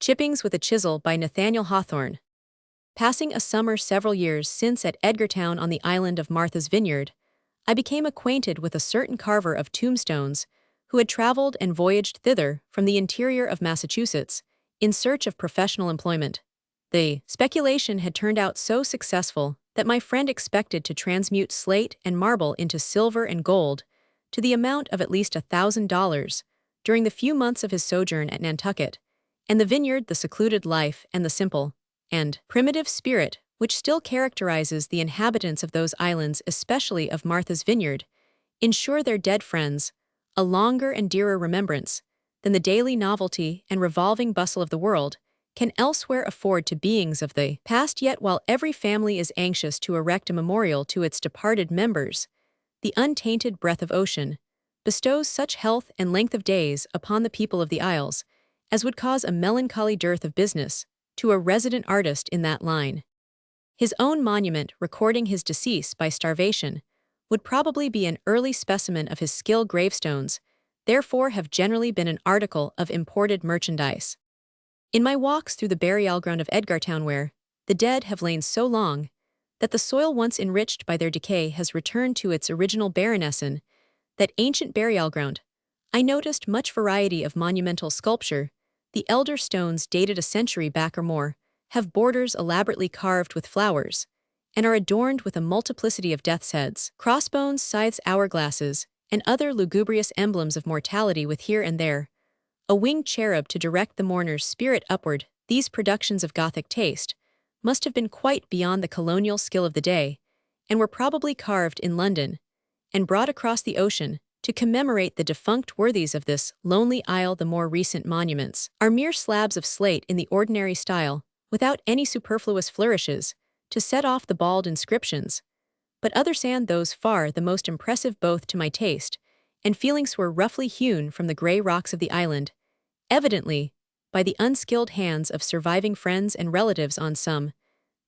Chippings with a Chisel by Nathaniel Hawthorne. Passing a summer several years since at Edgartown on the island of Martha's Vineyard, I became acquainted with a certain carver of tombstones who had traveled and voyaged thither from the interior of Massachusetts in search of professional employment. The speculation had turned out so successful that my friend expected to transmute slate and marble into silver and gold to the amount of at least $1,000 during the few months of his sojourn at Nantucket, and the vineyard the secluded life and the simple and primitive spirit which still characterizes the inhabitants of those islands, especially of Martha's Vineyard, ensure their dead friends a longer and dearer remembrance than the daily novelty and revolving bustle of the world can elsewhere afford to beings of the past. Yet while every family is anxious to erect a memorial to its departed members, the untainted breath of ocean bestows such health and length of days upon the people of the Isles as would cause a melancholy dearth of business to a resident artist in that line. His own monument recording his decease by starvation would probably be an early specimen of his skill. Gravestones, therefore, have generally been an article of imported merchandise. In my walks through the burial ground of Edgartown, where the dead have lain so long that the soil once enriched by their decay has returned to its original barrenness, in that ancient burial ground, I noticed much variety of monumental sculpture. The elder stones, dated a century back or more, have borders elaborately carved with flowers, and are adorned with a multiplicity of death's heads, crossbones, scythes, hourglasses, and other lugubrious emblems of mortality, with here and there a winged cherub to direct the mourner's spirit upward. These productions of Gothic taste must have been quite beyond the colonial skill of the day, and were probably carved in London and brought across the ocean to commemorate the defunct worthies of this lonely isle. The more recent monuments are mere slabs of slate in the ordinary style, without any superfluous flourishes to set off the bald inscriptions, but others, and those far the most impressive both to my taste and feelings, were roughly hewn from the gray rocks of the island, evidently by the unskilled hands of surviving friends and relatives. On some,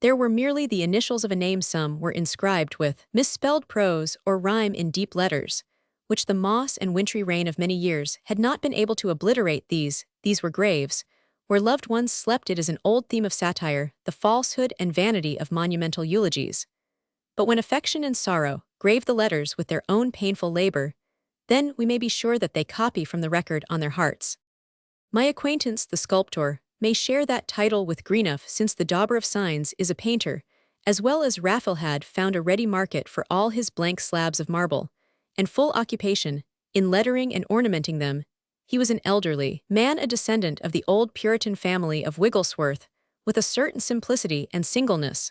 there were merely the initials of a name, some were inscribed with misspelled prose or rhyme in deep letters, which the moss and wintry rain of many years had not been able to obliterate. These were graves where loved ones slept. It is an old theme of satire, the falsehood and vanity of monumental eulogies. But when affection and sorrow grave the letters with their own painful labor, then we may be sure that they copy from the record on their hearts. My acquaintance, the sculptor, may share that title with Greenough, since the dauber of signs is a painter, as well as Raphael had found a ready market for all his blank slabs of marble, and full occupation in lettering and ornamenting them. He was an elderly man, a descendant of the old Puritan family of Wigglesworth, with a certain simplicity and singleness,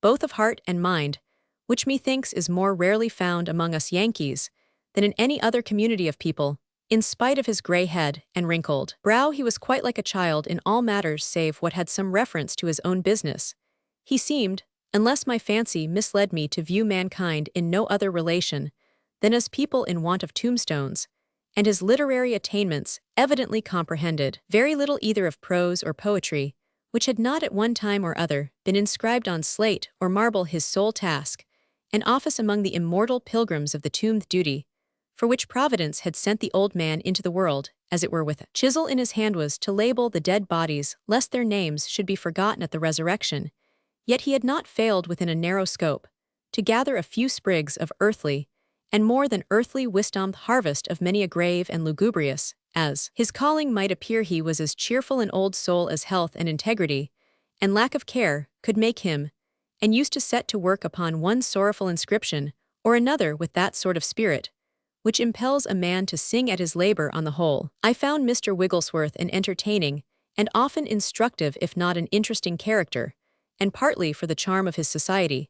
both of heart and mind, which methinks is more rarely found among us Yankees than in any other community of people. In spite of his gray head and wrinkled brow, he was quite like a child in all matters save what had some reference to his own business. He seemed, unless my fancy misled me, to view mankind in no other relation than as people in want of tombstones, and his literary attainments evidently comprehended very little either of prose or poetry, which had not at one time or other been inscribed on slate or marble. His sole task, an office among the immortal pilgrims of the tomb, duty for which Providence had sent the old man into the world, as it were with a chisel in his hand, was to label the dead bodies lest their names should be forgotten at the resurrection. Yet he had not failed, within a narrow scope, to gather a few sprigs of earthly and more than earthly wisdom, harvest of many a grave and lugubrious, as his calling might appear. He was as cheerful an old soul as health and integrity and lack of care could make him, and used to set to work upon one sorrowful inscription or another with that sort of spirit which impels a man to sing at his labor. On the whole, I found Mr. Wigglesworth an entertaining and often instructive, if not an interesting character, and partly for the charm of his society,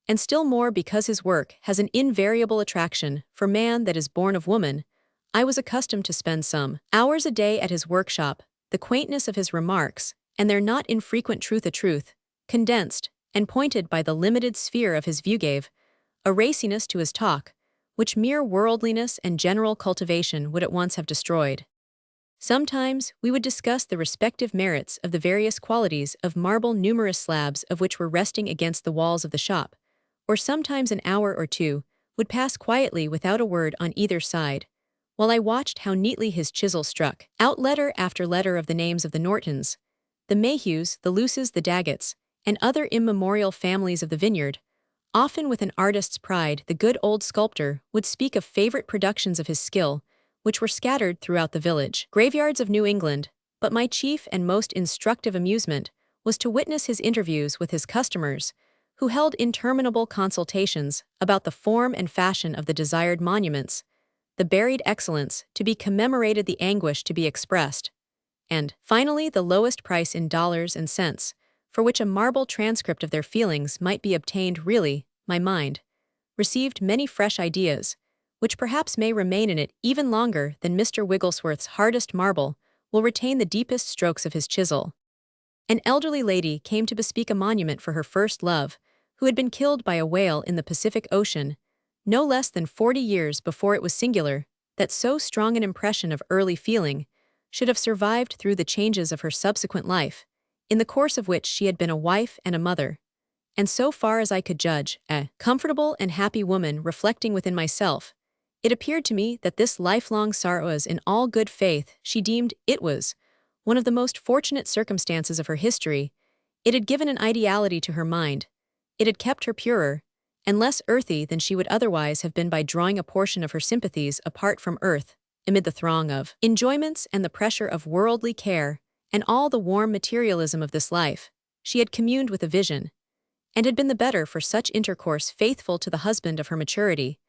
and still more because his work has an invariable attraction for man that is born of woman, I was accustomed to spend some hours a day at his workshop. The quaintness of his remarks, and their not infrequent truth, a truth condensed and pointed by the limited sphere of his view, gave a raciness to his talk which mere worldliness and general cultivation would at once have destroyed. Sometimes we would discuss the respective merits of the various qualities of marble, numerous slabs of which were resting against the walls of the shop, or sometimes an hour or two would pass quietly without a word on either side, while I watched how neatly his chisel struck out letter after letter of the names of the Nortons, The Mayhews, the Luces, the Daggetts, and other immemorial families of the vineyard. Often with an artist's pride, the good old sculptor would speak of favorite productions of his skill, which were scattered throughout the village. Graveyards of New England, but my chief and most instructive amusement was to witness his interviews with his customers, who held interminable consultations about the form and fashion of the desired monuments, the buried excellence to be commemorated, the anguish to be expressed, and, finally, the lowest price in dollars and cents, for which a marble transcript of their feelings might be obtained. Really, my mind received many fresh ideas, which perhaps may remain in it even longer than Mr. Wigglesworth's hardest marble will retain the deepest strokes of his chisel. An elderly lady came to bespeak a monument for her first love, who had been killed by a whale in the Pacific Ocean, no less than 40 years before. It was singular that so strong an impression of early feeling should have survived through the changes of her subsequent life, in the course of which she had been a wife and a mother, and so far as I could judge, a comfortable and happy woman. Reflecting within myself, it appeared to me that this lifelong sorrow, as in all good faith she deemed it was one of the most fortunate circumstances of her history. It had given an ideality to her mind, it had kept her purer and less earthy than she would otherwise have been by drawing a portion of her sympathies apart from earth, amid the throng of enjoyments and the pressure of worldly care, and all the warm materialism of this life. She had communed with a vision, and had been the better for such intercourse, faithful to the husband of her maturity,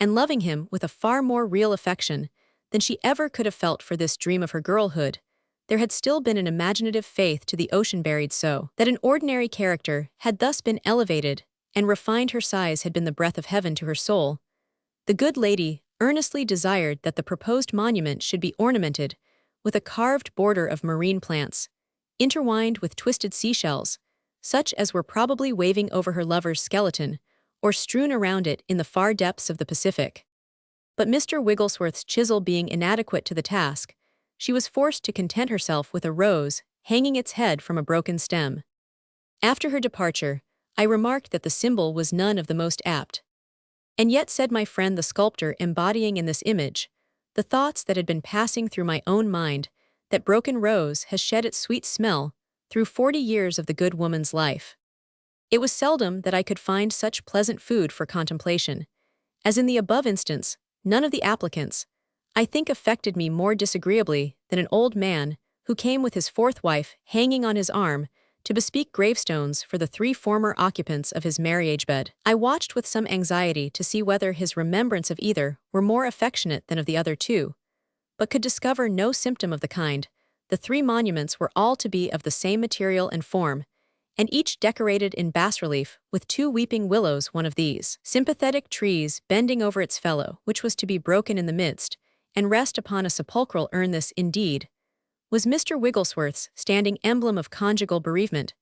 and loving him with a far more real affection than she ever could have felt for this dream of her girlhood. There had still been an imaginative faith to the ocean buried so that an ordinary character had thus been elevated and refined. Her sighs had been the breath of heaven to her soul. The good lady earnestly desired that the proposed monument should be ornamented with a carved border of marine plants, intertwined with twisted seashells, such as were probably waving over her lover's skeleton, or strewn around it in the far depths of the Pacific. But Mr. Wigglesworth's chisel being inadequate to the task, she was forced to content herself with a rose hanging its head from a broken stem. After her departure, I remarked that the symbol was none of the most apt. And yet, said my friend the sculptor, embodying in this image the thoughts that had been passing through my own mind, that broken rose has shed its sweet smell through 40 years of the good woman's life. It was seldom that I could find such pleasant food for contemplation. As in the above instance, none of the applicants, I think, affected me more disagreeably than an old man who came with his fourth wife hanging on his arm to bespeak gravestones for the 3 former occupants of his marriage bed. I watched with some anxiety to see whether his remembrance of either were more affectionate than of the other 2, but could discover no symptom of the kind. The 3 monuments were all to be of the same material and form, and each decorated in bas-relief with 2 weeping willows, one of these sympathetic trees bending over its fellow, which was to be broken in the midst and rest upon a sepulchral urn. This, indeed, was Mr. Wigglesworth's standing emblem of conjugal bereavement.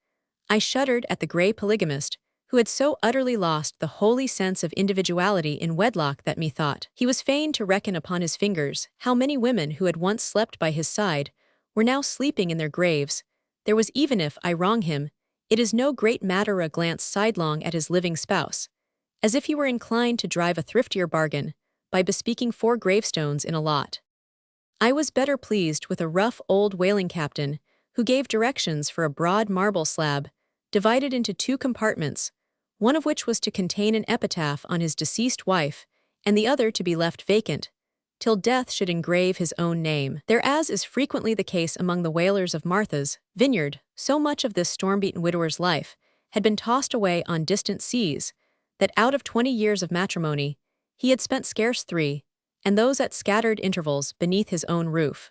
I shuddered at the grey polygamist, who had so utterly lost the holy sense of individuality in wedlock that methought he was fain to reckon upon his fingers how many women who had once slept by his side were now sleeping in their graves. There was, even if I wrong him, it is no great matter. A glance sidelong at his living spouse, as if he were inclined to drive a thriftier bargain by bespeaking 4 gravestones in a lot. I was better pleased with a rough old whaling captain who gave directions for a broad marble slab, divided into 2 compartments, one of which was to contain an epitaph on his deceased wife, and the other to be left vacant, till death should engrave his own name. There, as is frequently the case among the whalers of Martha's Vineyard, so much of this storm-beaten widower's life had been tossed away on distant seas, that out of 20 years of matrimony, he had spent scarce 3, and those at scattered intervals beneath his own roof.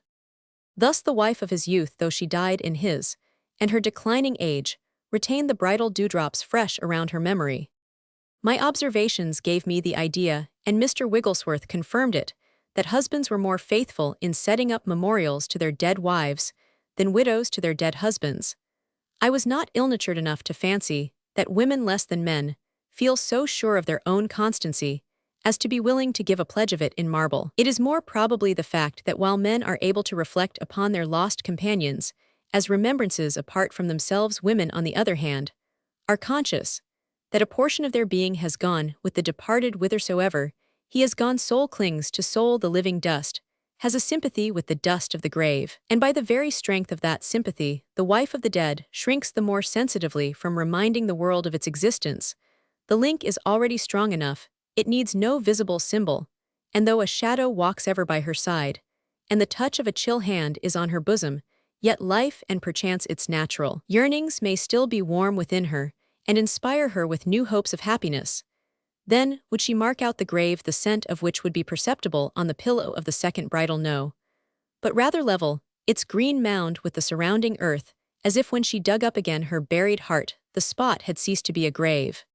Thus the wife of his youth, though she died in his, and her declining age, retained the bridal dewdrops fresh around her memory. My observations gave me the idea, and Mr. Wigglesworth confirmed it, that husbands were more faithful in setting up memorials to their dead wives than widows to their dead husbands. I was not ill-natured enough to fancy that women less than men feel so sure of their own constancy as to be willing to give a pledge of it in marble. It is more probably the fact that while men are able to reflect upon their lost companions as remembrances apart from themselves, women, on the other hand, are conscious that a portion of their being has gone with the departed whithersoever he has gone. Soul clings to soul, the living dust has a sympathy with the dust of the grave, and by the very strength of that sympathy, the wife of the dead shrinks the more sensitively from reminding the world of its existence. The link is already strong enough, it needs no visible symbol, and though a shadow walks ever by her side, and the touch of a chill hand is on her bosom, yet life and perchance its natural yearnings may still be warm within her, and inspire her with new hopes of happiness. Then would she mark out the grave, the scent of which would be perceptible on the pillow of the second bridal no, but rather level, its green mound with the surrounding earth, as if when she dug up again her buried heart, the spot had ceased to be a grave.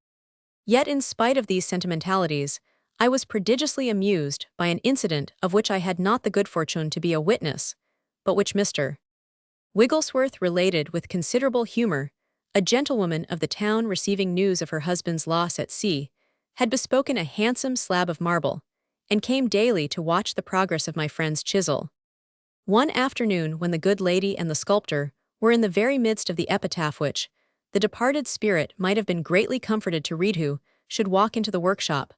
Yet in spite of these sentimentalities, I was prodigiously amused by an incident of which I had not the good fortune to be a witness, but which Mr. Wigglesworth related with considerable humor. A gentlewoman of the town, receiving news of her husband's loss at sea, had bespoken a handsome slab of marble, and came daily to watch the progress of my friend's chisel. One afternoon, when the good lady and the sculptor were in the very midst of the epitaph which the departed spirit might have been greatly comforted to read who should walk into the workshop,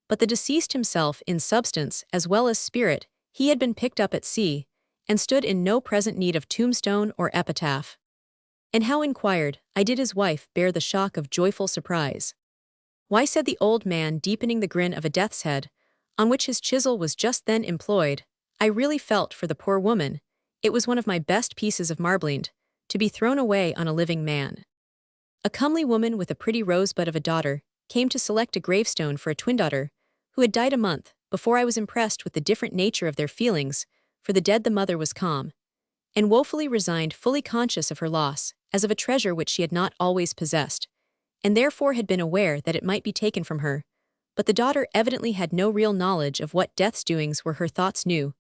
but the deceased himself, in substance as well as spirit, he had been picked up at sea, and stood in no present need of tombstone or epitaph. And how, inquired I, did his wife bear the shock of joyful surprise? Why, said the old man, deepening the grin of a death's head, on which his chisel was just then employed, I really felt for the poor woman. It was one of my best pieces of marbling, to be thrown away on a living man. A comely woman with a pretty rosebud of a daughter came to select a gravestone for a twin daughter, who had died a month before. I was impressed with the different nature of their feelings, for the dead the mother was calm and woefully resigned, fully conscious of her loss, as of a treasure which she had not always possessed, and therefore had been aware that it might be taken from her, but the daughter evidently had no real knowledge of what death's doings were. Her thoughts knew,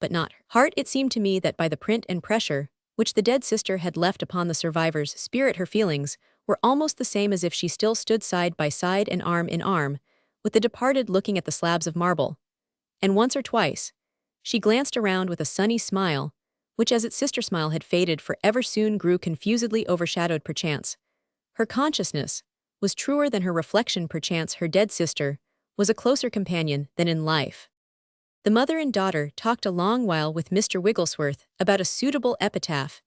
but not her heart. It seemed to me that by the print and pressure which the dead sister had left upon the survivor's spirit, her feelings were almost the same as if she still stood side by side and arm in arm with the departed, looking at the slabs of marble. And once or twice she glanced around with a sunny smile, which as its sister smile had faded forever, soon grew confusedly overshadowed. Perchance her consciousness was truer than her reflection. Perchance her dead sister was a closer companion than in life. The mother and daughter talked a long while with Mr. Wigglesworth about a suitable epitaph,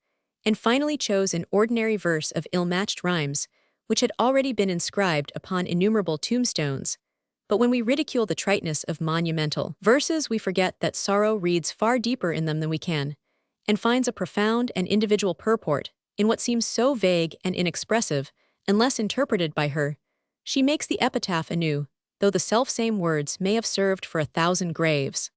and finally chose an ordinary verse of ill-matched rhymes, which had already been inscribed upon innumerable tombstones. But when we ridicule the triteness of monumental verses, we forget that sorrow reads far deeper in them than we can, and finds a profound and individual purport in what seems so vague and inexpressive, unless interpreted by her. She makes the epitaph anew, though the self-same words may have served for 1,000 graves.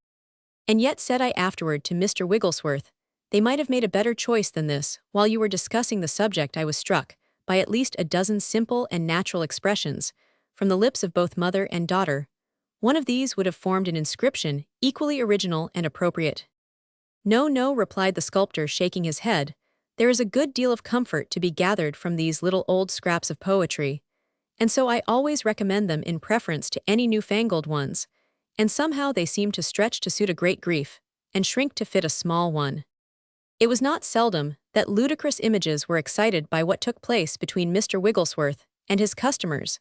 And yet, said I afterward to Mr. Wigglesworth, they might have made a better choice than this. While you were discussing the subject, I was struck by at least a dozen simple and natural expressions from the lips of both mother and daughter. One of these would have formed an inscription equally original and appropriate. No, no, replied the sculptor, shaking his head. There is a good deal of comfort to be gathered from these little old scraps of poetry, and so I always recommend them in preference to any newfangled ones, and somehow they seem to stretch to suit a great grief, and shrink to fit a small one. It was not seldom that ludicrous images were excited by what took place between Mr. Wigglesworth and his customers.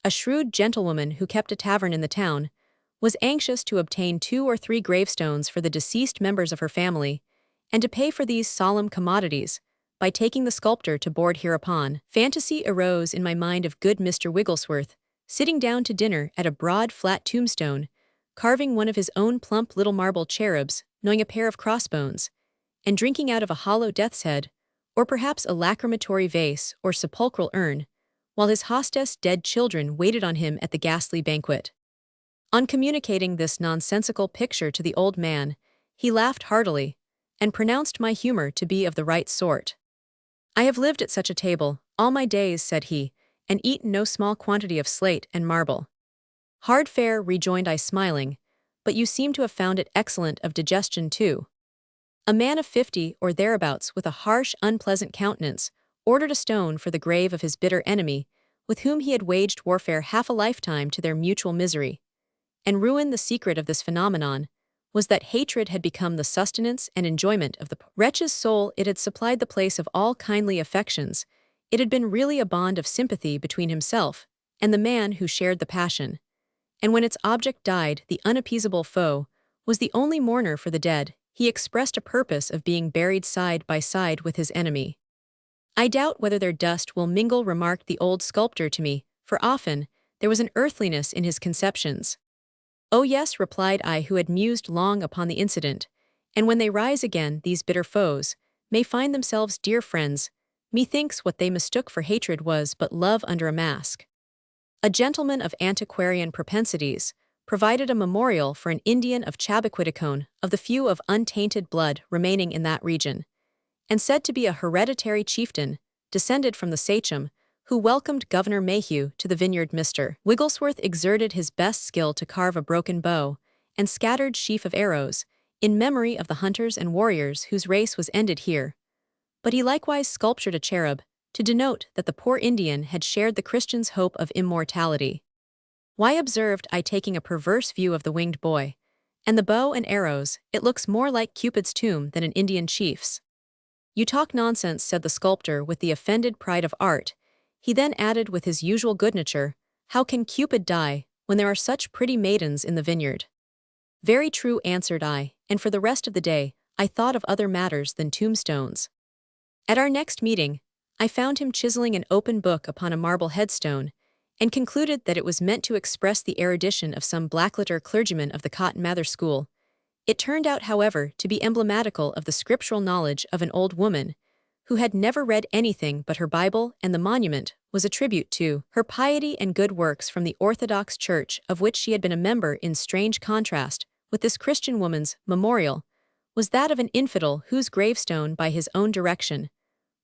A shrewd gentlewoman who kept a tavern in the town was anxious to obtain 2 or 3 gravestones for the deceased members of her family, and to pay for these solemn commodities by taking the sculptor to board. Hereupon, fantasy arose in my mind of good Mr. Wigglesworth, sitting down to dinner at a broad flat tombstone, carving one of his own plump little marble cherubs, knowing a pair of crossbones, and drinking out of a hollow death's head, or perhaps a lacrimatory vase or sepulchral urn, while his hostess' dead children waited on him at the ghastly banquet. On communicating this nonsensical picture to the old man, he laughed heartily, and pronounced my humor to be of the right sort. I have lived at such a table all my days, said he, and eaten no small quantity of slate and marble. Hard fare, rejoined I, smiling, but you seem to have found it excellent of digestion too. A man of 50 or thereabouts, with a harsh, unpleasant countenance, ordered a stone for the grave of his bitter enemy, with whom he had waged warfare half a lifetime to their mutual misery. And ruin, the secret of this phenomenon was that hatred had become the sustenance and enjoyment of the wretch's soul. It had supplied the place of all kindly affections. It had been really a bond of sympathy between himself and the man who shared the passion. And when its object died, the unappeasable foe was the only mourner for the dead. He expressed a purpose of being buried side by side with his enemy. I doubt whether their dust will mingle, remarked the old sculptor to me, for often there was an earthliness in his conceptions. Oh yes, replied I, who had mused long upon the incident, and when they rise again, these bitter foes may find themselves dear friends. Methinks what they mistook for hatred was but love under a mask. A gentleman of antiquarian propensities provided a memorial for an Indian of Chabaquidicone, of the few of untainted blood remaining in that region, and said to be a hereditary chieftain, descended from the sachem, who welcomed Governor Mayhew to the vineyard. Mr. Wigglesworth exerted his best skill to carve a broken bow and scattered sheaf of arrows, in memory of the hunters and warriors whose race was ended here. But he likewise sculptured a cherub, to denote that the poor Indian had shared the Christian's hope of immortality. Why, observed I, taking a perverse view of the winged boy, and the bow and arrows, it looks more like Cupid's tomb than an Indian chief's. You talk nonsense, said the sculptor with the offended pride of art. He then added with his usual good nature, how can Cupid die, when there are such pretty maidens in the vineyard? Very true, answered I, and for the rest of the day, I thought of other matters than tombstones. At our next meeting, I found him chiseling an open book upon a marble headstone, and concluded that it was meant to express the erudition of some blackletter clergyman of the Cotton Mather School. It turned out, however, to be emblematical of the scriptural knowledge of an old woman, who had never read anything but her Bible, and the monument was a tribute to her piety and good works from the Orthodox Church, of which she had been a member. In strange contrast with this Christian woman's memorial was that of an infidel whose gravestone, by his own direction,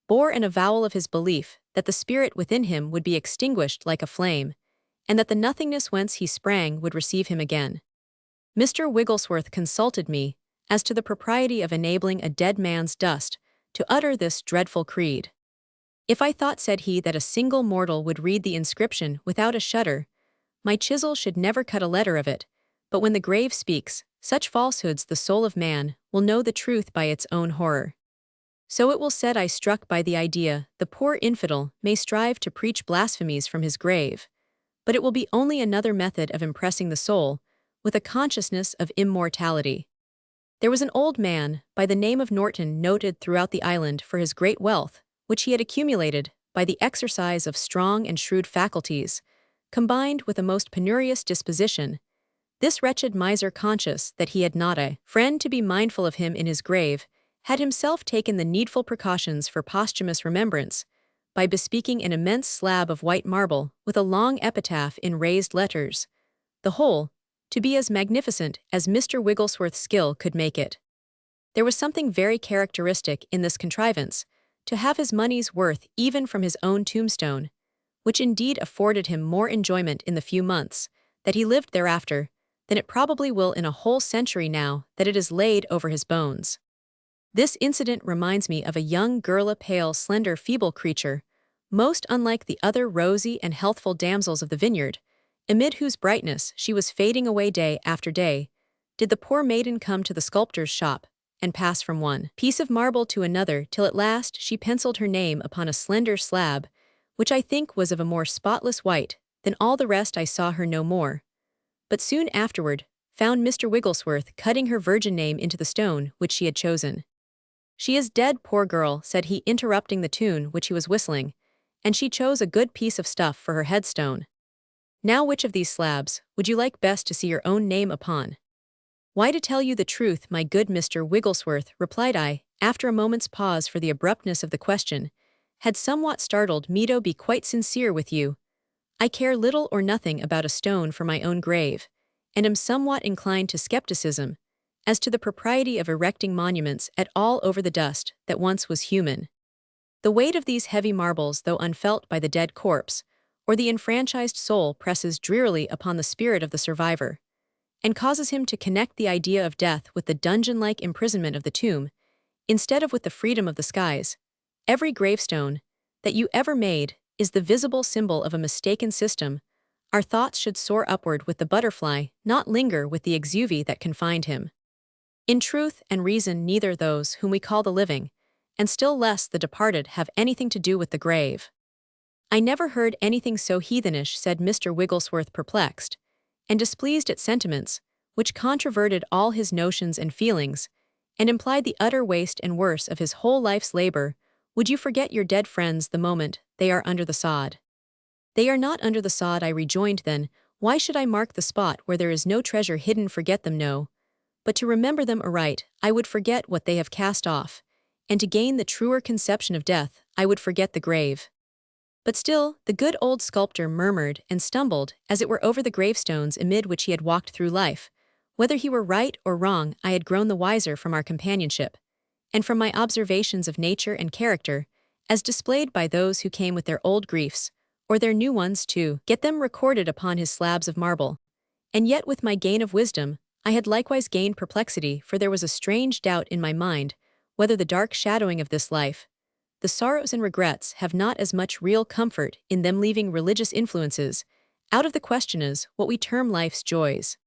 bore an avowal of his belief that the spirit within him would be extinguished like a flame, and that the nothingness whence he sprang would receive him again. Mr. Wigglesworth consulted me as to the propriety of enabling a dead man's dust to utter this dreadful creed. If I thought, said he, that a single mortal would read the inscription without a shudder, my chisel should never cut a letter of it, but when the grave speaks such falsehoods, the soul of man will know the truth by its own horror. So it will, said I, struck by the idea, the poor infidel may strive to preach blasphemies from his grave, but it will be only another method of impressing the soul with a consciousness of immortality. There was an old man by the name of Norton, noted throughout the island for his great wealth, which he had accumulated by the exercise of strong and shrewd faculties, combined with a most penurious disposition. This wretched miser, conscious that he had not a friend to be mindful of him in his grave, had himself taken the needful precautions for posthumous remembrance, by bespeaking an immense slab of white marble with a long epitaph in raised letters, the whole to be as magnificent as Mr. Wigglesworth's skill could make it. There was something very characteristic in this contrivance, to have his money's worth even from his own tombstone, which indeed afforded him more enjoyment in the few months that he lived thereafter than it probably will in a whole century now that it is laid over his bones. This incident reminds me of a young girl, a pale, slender, feeble creature, most unlike the other rosy and healthful damsels of the vineyard, amid whose brightness she was fading away day after day. Did the poor maiden come to the sculptor's shop, and pass from one piece of marble to another, till at last she penciled her name upon a slender slab, which I think was of a more spotless white than all the rest. I saw her no more, but soon afterward found Mr. Wigglesworth cutting her virgin name into the stone which she had chosen. She is dead, poor girl, said he, interrupting the tune which he was whistling, and she chose a good piece of stuff for her headstone. Now, which of these slabs would you like best to see your own name upon? Why, to tell you the truth, my good Mr. Wigglesworth, replied I, after a moment's pause, for the abruptness of the question had somewhat startled me. To be quite sincere with you, I care little or nothing about a stone for my own grave, and am somewhat inclined to skepticism as to the propriety of erecting monuments at all over the dust that once was human. The weight of these heavy marbles, though unfelt by the dead corpse or the enfranchised soul, presses drearily upon the spirit of the survivor, and causes him to connect the idea of death with the dungeon-like imprisonment of the tomb, instead of with the freedom of the skies. Every gravestone that you ever made is the visible symbol of a mistaken system. Our thoughts should soar upward with the butterfly, not linger with the exuvie that confined him. In truth and reason, neither those whom we call the living, and still less the departed, have anything to do with the grave. I never heard anything so heathenish, said Mr. Wigglesworth, perplexed and displeased at sentiments which controverted all his notions and feelings, and implied the utter waste and worse of his whole life's labor, would you forget your dead friends the moment they are under the sod? They are not under the sod, I rejoined then. Why should I mark the spot where there is no treasure hidden? Forget them, no. But to remember them aright, I would forget what they have cast off, and to gain the truer conception of death, I would forget the grave. But still, the good old sculptor murmured and stumbled, as it were, over the gravestones amid which he had walked through life. Whether he were right or wrong, I had grown the wiser from our companionship, and from my observations of nature and character, as displayed by those who came with their old griefs, or their new ones to get them recorded upon his slabs of marble. And yet with my gain of wisdom, I had likewise gained perplexity, for there was a strange doubt in my mind, whether the dark shadowing of this life, the sorrows and regrets, have not as much real comfort in them, leaving religious influences out of the question as what we term life's joys.